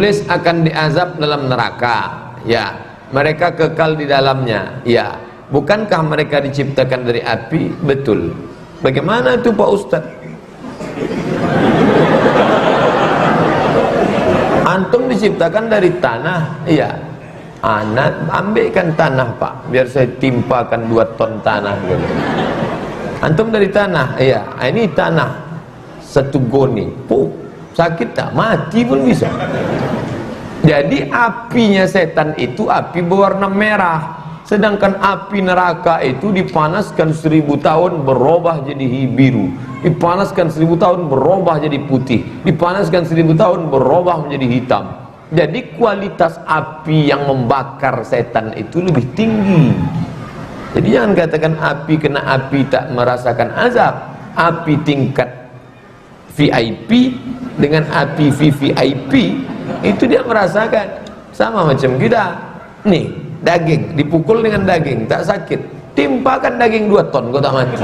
iblis akan diazab dalam neraka, ya, mereka kekal di dalamnya, ya. Bukankah mereka diciptakan dari api? Betul. Bagaimana itu Pak Ustaz? Antum diciptakan dari tanah, iya. Anak ambilkan tanah Pak, biar saya timpakan 2 ton tanah gitu. Antum dari tanah, iya. Ini tanah 1 goni, sakit tak? Mati pun bisa. Jadi apinya setan itu api berwarna merah, sedangkan api neraka itu dipanaskan 1000 tahun berubah jadi biru, dipanaskan 1000 tahun berubah jadi putih, dipanaskan 1000 tahun berubah menjadi hitam. Jadi kualitas api yang membakar setan itu lebih tinggi. Jadi jangan katakan api kena api tak merasakan azab. Api tingkat VIP dengan api VVIP itu dia merasakan. Sama macam kita. Nih, daging dipukul dengan daging tak sakit. Timpakan daging 2 ton kau tak mati.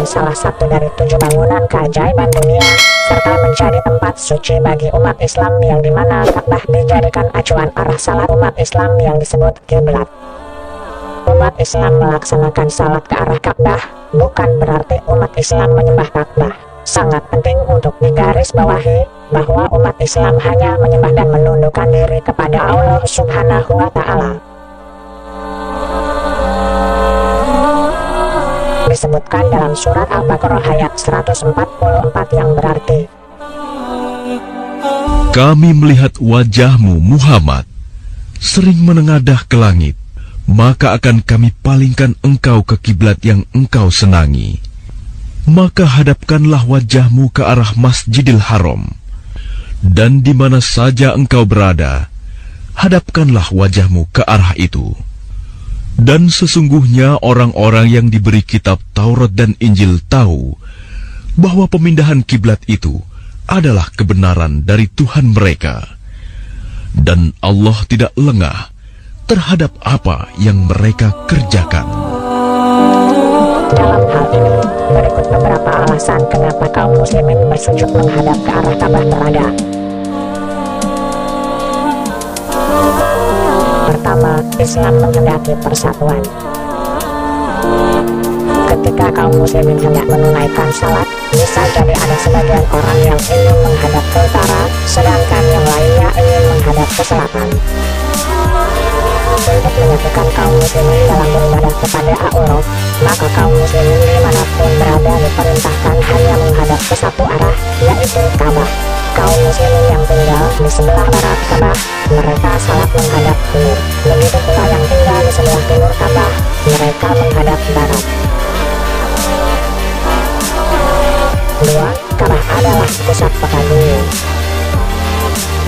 Salah satu dari 7 bangunan keajaiban dunia, serta menjadi tempat suci bagi umat Islam, yang dimana Ka'bah dijadikan acuan arah salat umat Islam yang disebut kiblat. Umat Islam melaksanakan salat ke arah Ka'bah bukan berarti umat Islam menyembah Ka'bah. Sangat penting untuk digarisbawahi bahwa umat Islam hanya menyembah dan menundukkan diri kepada Allah Subhanahu wa Ta'ala. Disebutkan dalam surat Al-Baqarah ayat 144 yang berarti, kami melihat wajahmu Muhammad sering menengadah ke langit, maka akan kami palingkan engkau ke kiblat yang engkau senangi. Maka hadapkanlah wajahmu ke arah Masjidil Haram, dan di mana saja engkau berada, hadapkanlah wajahmu ke arah itu. Dan sesungguhnya orang-orang yang diberi kitab Taurat dan Injil tahu bahwa pemindahan kiblat itu adalah kebenaran dari Tuhan mereka, dan Allah tidak lengah terhadap apa yang mereka kerjakan. Dalam hal ini, berikut beberapa alasan kenapa kaum muslimin bersujud menghadap ke arah Ka'bah berada. Pertama, Islam menghendaki persatuan. Ketika kaum muslimin hendak menunaikan salat, bisa jadi ada sebagian orang yang ingin menghadap ke utara, sedangkan yang lainnya ingin menghadap ke selatan. Untuk menyatukan kaum muslimin dalam beribadah kepada Allah, maka kaum muslimin dimanapun berada diperintahkan hanya menghadap ke satu arah, yaitu Ka'bah. Kaum muslimin yang tinggal di sebelah barat Ka'bah, mereka salat menghadap timur. Begitu pula yang tinggal di sebelah timur Ka'bah, mereka menghadap barat. 2. Ka'bah adalah pusat peta dunia.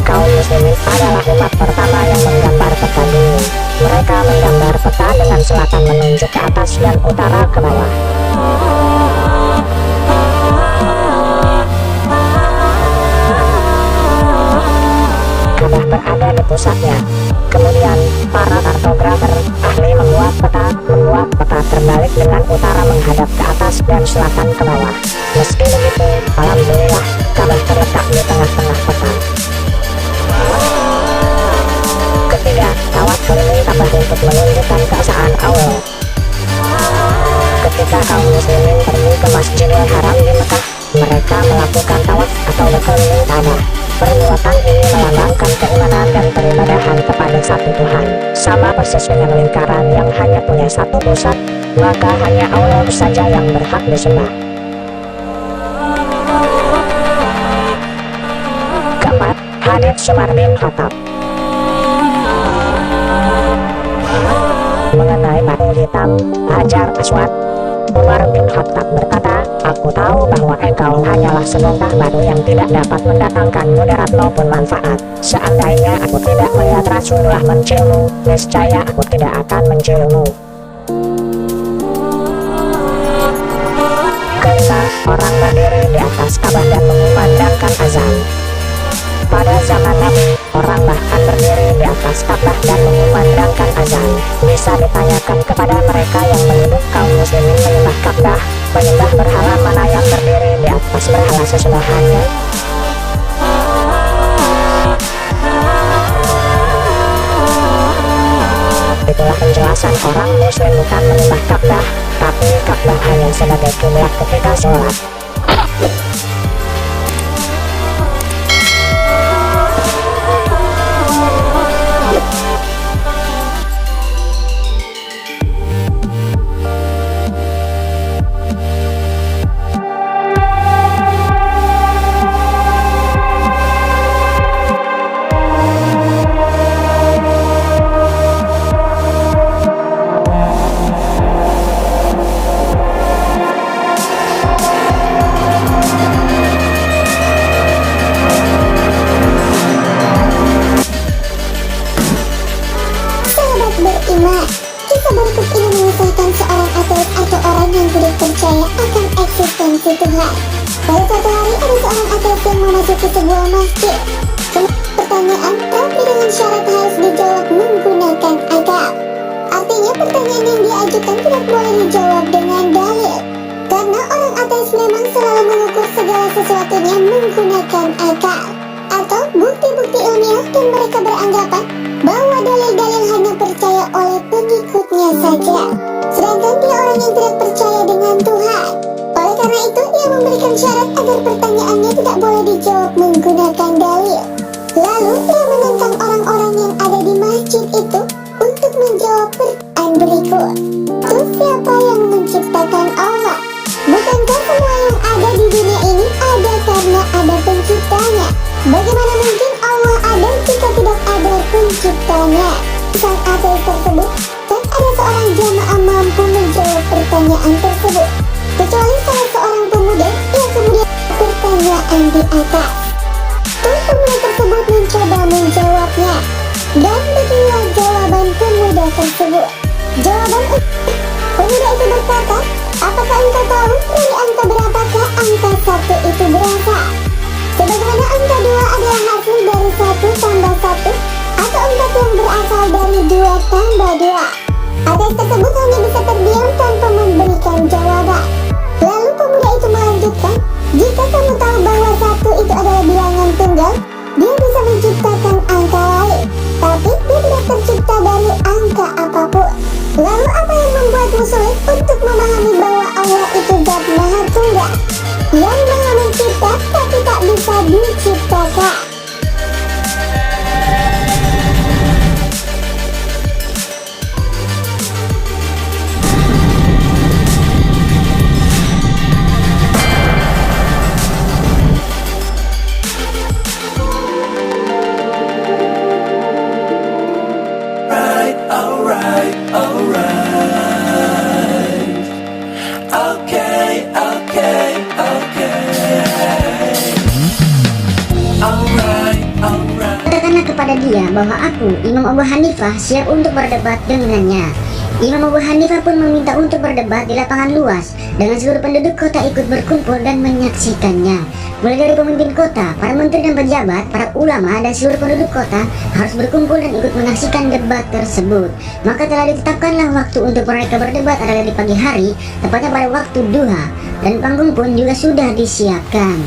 Kaum muslimin adalah umat pertama yang menggambar peta dunia. Mereka menggambar peta dengan selatan menunjuk ke atas dan utara ke bawah. Ka'bah berada di pusatnya. Kemudian para kartografer ahli membuat peta terbalik dengan utara menghadap ke atas dan selatan ke bawah. Meski begitu, alhamdulillah Ka'bah terletak di tengah-tengah peta. Ketiga, tawaf keliling Ka'bah untuk menunjukkan keesaan Allah. Ketika kaum muslimin pergi ke Masjidil Haram di Mekah, mereka melakukan tawaf atau berkeliling Ka'bah. Perbuatan ini melambangkan keimanan dan peribadahan kepada satu Tuhan. Sama persis dengan lingkaran yang hanya punya satu pusat, maka hanya Allah saja yang berhak disembah. Keempat, hadits Umar bin Khattab. Mengenai batu hitam, Hajar Aswad, Umar bin Khattab berkata, aku tahu bahwa engkau hanyalah sebongkah batu yang tidak dapat mendatangkan mudarat maupun manfaat. Seandainya aku tidak melihat Rasulullah menciummu, niscaya aku tidak akan menciummu. orang berdiri di atas Ka'bah dan mengumandangkan azan. Pada zaman Nabi, orang bahkan berdiri di atas Ka'bah dan mengumandangkan azan. Bisa ditanyakan kepada mereka yang menuduh kaum muslimin menyembah Ka'bah, menyembah berhala mana yang berdiri di atas berhala sesembahannya? Itulah penjelasan orang muslim bukan menyembah Ka'bah, tapi Ka'bah hanya sebagai kiblat ketika sholat. Kisah berikut ini mengisahkan seorang ateis atau orang yang tidak percaya akan eksistensi Tuhan. Pada suatu hari ada seorang ateis yang memasuki sebuah masjid. Pertanyaan tapi dengan syarat harus dijawab menggunakan akal. Artinya pertanyaan yang diajukan tidak boleh dijawab dengan dalil. Karena orang ateis memang selalu mengukur segala sesuatunya menggunakan akal atau bukti-bukti ilmiah, dan mereka beranggapan bahwa dalil-dalil hanya percaya oleh pengikutnya saja. Sedangkan dia orang yang tidak percaya dengan Tuhan. Oleh karena itu, dia memberikan syarat agar pertanyaannya tidak boleh dijawab menggunakan dalil. Lalu, dia menantang orang-orang yang ada di masjid itu untuk menjawab pertanyaan berikut. Itu siapa yang menciptakan Allah? Bukankah semua yang ada di dunia ini ada karena ada penciptanya? Bagaimana mungkin Allah ada jika tidak ada penciptanya? Sang ateis tersebut, tak ada seorang jamaah mampu menjawab pertanyaan tersebut, kecuali salah seorang pemuda yang kemudian pertanyaan di atas. Pemuda tersebut mencoba menjawabnya, dan beginilah jawaban pemuda tersebut. Jawaban pemuda itu berkata, apakah engkau tahu dari angka berapakah angka 1 itu berasal? Sebagaimana angka 2 adalah hasil dari 1 tambah 1, atau angka yang berasal dari 2 tambah 2. Ateis tersebut hanya bisa terdiam tanpa memberikan jawaban. Lalu pemuda itu melanjutkan, jika kamu tahu bahwa 1 itu adalah bilangan tunggal, dia bisa menciptakan angka lain, tapi dia tidak tercipta dari angka apapun. Lalu apa yang membuatmu sulit untuk memahami bahwa Allah itu zat maha tunggal, yang maha mencipta tapi tak bisa diciptakan? Katakanlah kepada dia bahwa aku, Imam Abu Hanifah, siap untuk berdebat dengannya. Imam Abu Hanifah pun meminta untuk berdebat di lapangan luas, dengan seluruh penduduk kota ikut berkumpul dan menyaksikannya. Mulai dari pemimpin kota, para menteri dan pejabat, para ulama, dan seluruh penduduk kota harus berkumpul dan ikut menyaksikan debat tersebut. Maka telah ditetapkanlah waktu untuk mereka berdebat adalah di pagi hari, tepatnya pada waktu duha, dan panggung pun juga sudah disiapkan.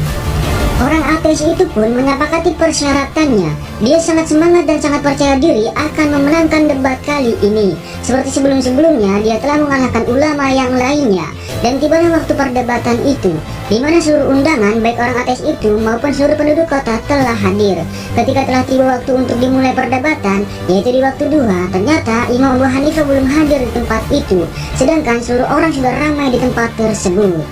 Orang ateis itu pun menyepakati persyaratannya. Dia sangat semangat dan sangat percaya diri akan memenangkan debat kali ini. Seperti sebelum-sebelumnya, dia telah mengalahkan ulama yang lainnya. Dan tibalah waktu perdebatan itu, di mana seluruh undangan, baik orang ateis itu maupun seluruh penduduk kota telah hadir. Ketika telah tiba waktu untuk dimulai perdebatan, yaitu di waktu duha, ternyata Imam Abu Hanifah belum hadir di tempat itu, sedangkan seluruh orang sudah ramai di tempat tersebut.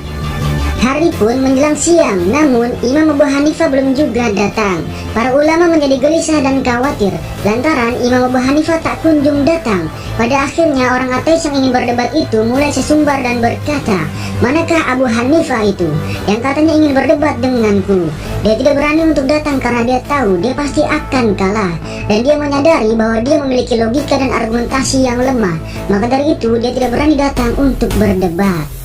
Hari pun menjelang siang, namun Imam Abu Hanifah belum juga datang. Para ulama menjadi gelisah dan khawatir lantaran Imam Abu Hanifah tak kunjung datang. Pada akhirnya orang ateis yang ingin berdebat itu mulai sesumbar dan berkata, manakah Abu Hanifah itu yang katanya ingin berdebat denganku? Dia tidak berani untuk datang karena dia tahu dia pasti akan kalah, dan dia menyadari bahwa dia memiliki logika dan argumentasi yang lemah. Maka dari itu dia tidak berani datang untuk berdebat.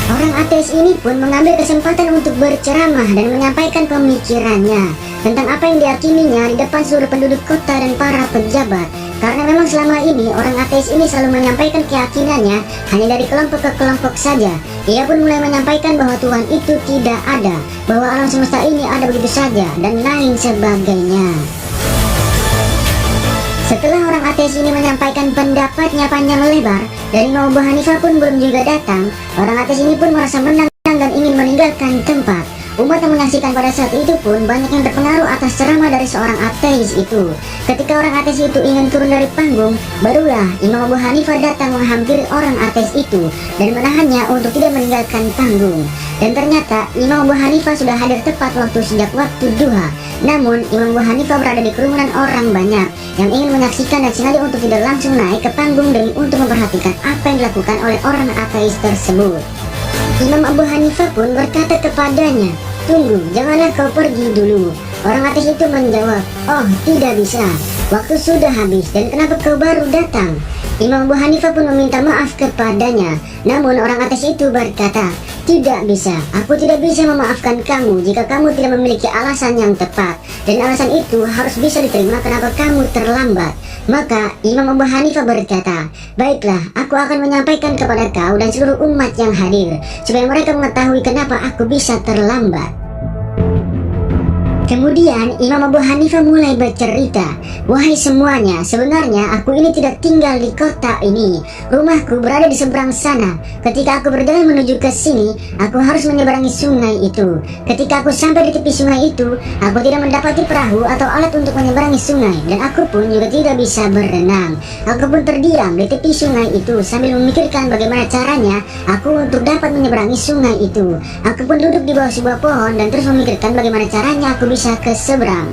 Orang ateis ini pun mengambil kesempatan untuk berceramah dan menyampaikan pemikirannya tentang apa yang diyakininya di depan seluruh penduduk kota dan para pejabat. Karena memang selama ini orang ateis ini selalu menyampaikan keyakinannya hanya dari kelompok ke kelompok saja. Ia pun mulai menyampaikan bahwa Tuhan itu tidak ada, bahwa alam semesta ini ada begitu saja, dan lain sebagainya. Setelah orang ateis ini menyampaikan pendapatnya panjang lebar dan Imam Abu Hanifah pun belum juga datang, orang ateis ini pun merasa menang dan ingin meninggalkan tempat. Umat yang menyaksikan pada saat itu pun banyak yang terpengaruh atas ceramah dari seorang ateis itu. Ketika orang ateis itu ingin turun dari panggung, barulah Imam Abu Hanifah datang menghampiri orang ateis itu dan menahannya untuk tidak meninggalkan panggung. Dan ternyata Imam Abu Hanifah sudah hadir tepat waktu sejak waktu duha. Namun Imam Abu Hanifah berada di kerumunan orang banyak yang ingin menyaksikan dan sengaja untuk tidak langsung naik ke panggung demi untuk memperhatikan apa yang dilakukan oleh orang ateis tersebut. Imam Abu Hanifah pun berkata kepadanya, "Tunggu, janganlah kau pergi dulu." Orang ateis itu menjawab, "Oh, tidak bisa. Waktu sudah habis dan kenapa kau baru datang?" Imam Abu Hanifah pun meminta maaf kepadanya. Namun orang ateis itu berkata, "Tidak bisa. Aku tidak bisa memaafkan kamu jika kamu tidak memiliki alasan yang tepat. Dan alasan itu harus bisa diterima kenapa kamu terlambat." Maka Imam Abu Hanifah berkata, "Baiklah, aku akan menyampaikan kepada kau dan seluruh umat yang hadir, supaya mereka mengetahui kenapa aku bisa terlambat." Kemudian Imam Abu Hanifah mulai bercerita, "Wahai semuanya, sebenarnya aku ini tidak tinggal di kota ini. Rumahku berada di seberang sana. Ketika aku berjalan menuju ke sini, aku harus menyeberangi sungai itu. Ketika aku sampai di tepi sungai itu, aku tidak mendapati perahu atau alat untuk menyeberangi sungai, dan aku pun juga tidak bisa berenang. Aku pun terdiam di tepi sungai itu sambil memikirkan bagaimana caranya aku untuk dapat menyeberangi sungai itu. Aku pun duduk di bawah sebuah pohon dan terus memikirkan bagaimana caranya aku bisa ke seberang.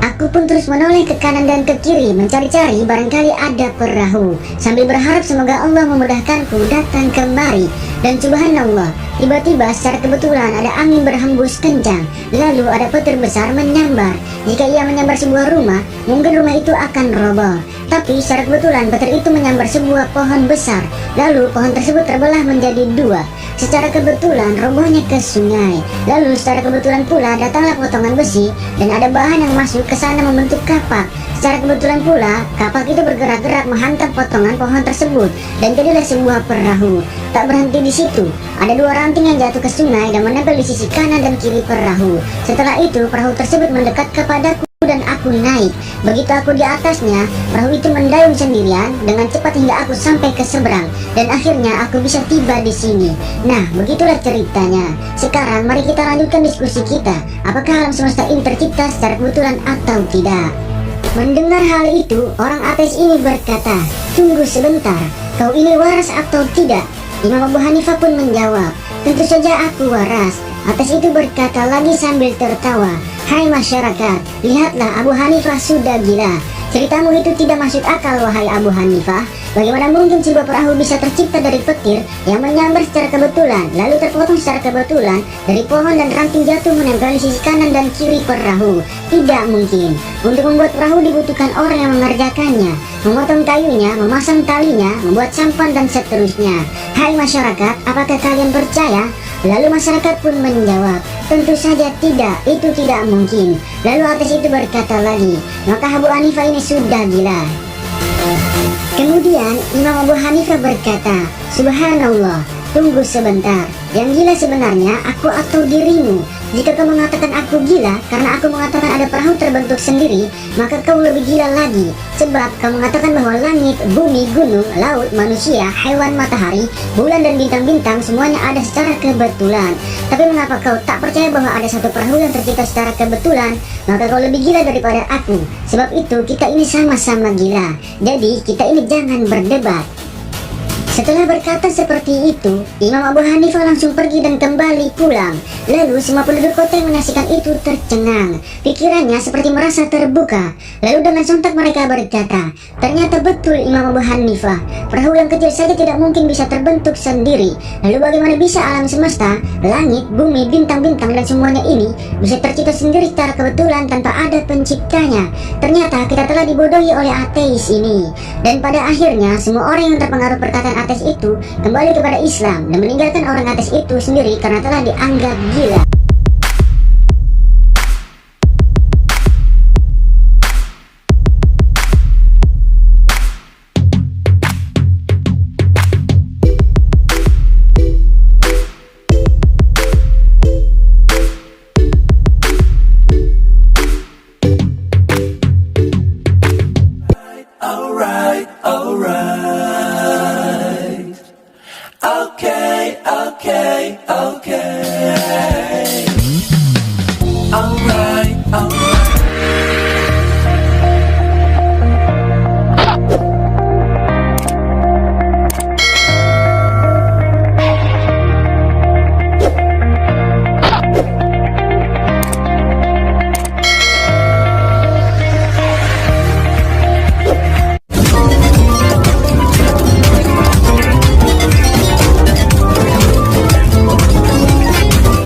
Aku pun terus menoleh ke kanan dan ke kiri mencari-cari barangkali ada perahu, sambil berharap semoga Allah memudahkanku datang kemari. Dan subhanallah, tiba-tiba secara kebetulan ada angin berhembus kencang, lalu ada petir besar menyambar. Jika ia menyambar sebuah rumah, mungkin rumah itu akan roboh. Tapi secara kebetulan petir itu menyambar sebuah pohon besar, lalu pohon tersebut terbelah menjadi dua. Secara kebetulan robohnya ke sungai. Lalu secara kebetulan pula datanglah potongan besi dan ada bahan yang masuk ke sana membentuk kapak. Secara kebetulan pula kapak itu bergerak-gerak menghantam potongan pohon tersebut dan jadilah sebuah perahu. Tak berhenti di situ, ada dua ranting yang jatuh ke sungai dan menempel di sisi kanan dan kiri perahu. Setelah itu perahu tersebut mendekat kepadaku dan aku naik. Begitu aku di atasnya, perahu itu mendayung sendirian dengan cepat hingga aku sampai ke seberang dan akhirnya aku bisa tiba di sini. Nah, begitulah ceritanya. Sekarang mari kita lanjutkan diskusi kita. Apakah alam semesta ini tercipta secara kebetulan atau tidak? Mendengar hal itu, orang ateis ini berkata, "Tunggu sebentar, kau ini waras atau tidak?" Imam Abu Hanifah pun menjawab, "Tentu saja aku waras." Ateis itu berkata lagi sambil tertawa, "Hai masyarakat, lihatlah Abu Hanifah sudah gila. Ceritamu itu tidak masuk akal, wahai Abu Hanifah. Bagaimana mungkin sebuah perahu bisa tercipta dari petir yang menyambar secara kebetulan, lalu terpotong secara kebetulan dari pohon dan ranting jatuh menempel di sisi kanan dan kiri perahu? Tidak mungkin. Untuk membuat perahu dibutuhkan orang yang mengerjakannya, memotong kayunya, memasang talinya, membuat sampan dan seterusnya. Hai masyarakat, apakah kalian percaya?" Lalu masyarakat pun menjawab, "Tentu saja tidak, itu tidak mungkin." Lalu ateis itu berkata lagi, "Maka Abu Hanifah ini sudah gila." Kemudian Imam Abu Hanifah berkata, "Subhanallah, tunggu sebentar. Yang gila sebenarnya aku atau dirimu? Jika kau mengatakan aku gila karena aku mengatakan ada perahu terbentuk sendiri, maka kau lebih gila lagi. Sebab kau mengatakan bahwa langit, bumi, gunung, laut, manusia, hewan, matahari, bulan dan bintang-bintang semuanya ada secara kebetulan. Tapi mengapa kau tak percaya bahwa ada satu perahu yang tercipta secara kebetulan? Maka kau lebih gila daripada aku. Sebab itu kita ini sama-sama gila. Jadi kita ini jangan berdebat." Setelah berkata seperti itu, Imam Abu Hanifah langsung pergi dan kembali pulang. Lalu semua penduduk kota yang menyaksikan itu tercengang. Pikirannya seperti merasa terbuka. Lalu dengan sontak mereka berkata, "Ternyata betul Imam Abu Hanifah. Perahu yang kecil saja tidak mungkin bisa terbentuk sendiri. Lalu bagaimana bisa alam semesta, langit, bumi, bintang-bintang dan semuanya ini bisa tercipta sendiri secara kebetulan tanpa ada penciptanya? Ternyata kita telah dibodohi oleh ateis ini." Dan pada akhirnya semua orang yang terpengaruh perkataan ateis itu kembali kepada Islam dan meninggalkan orang ateis itu sendiri karena telah dianggap gila.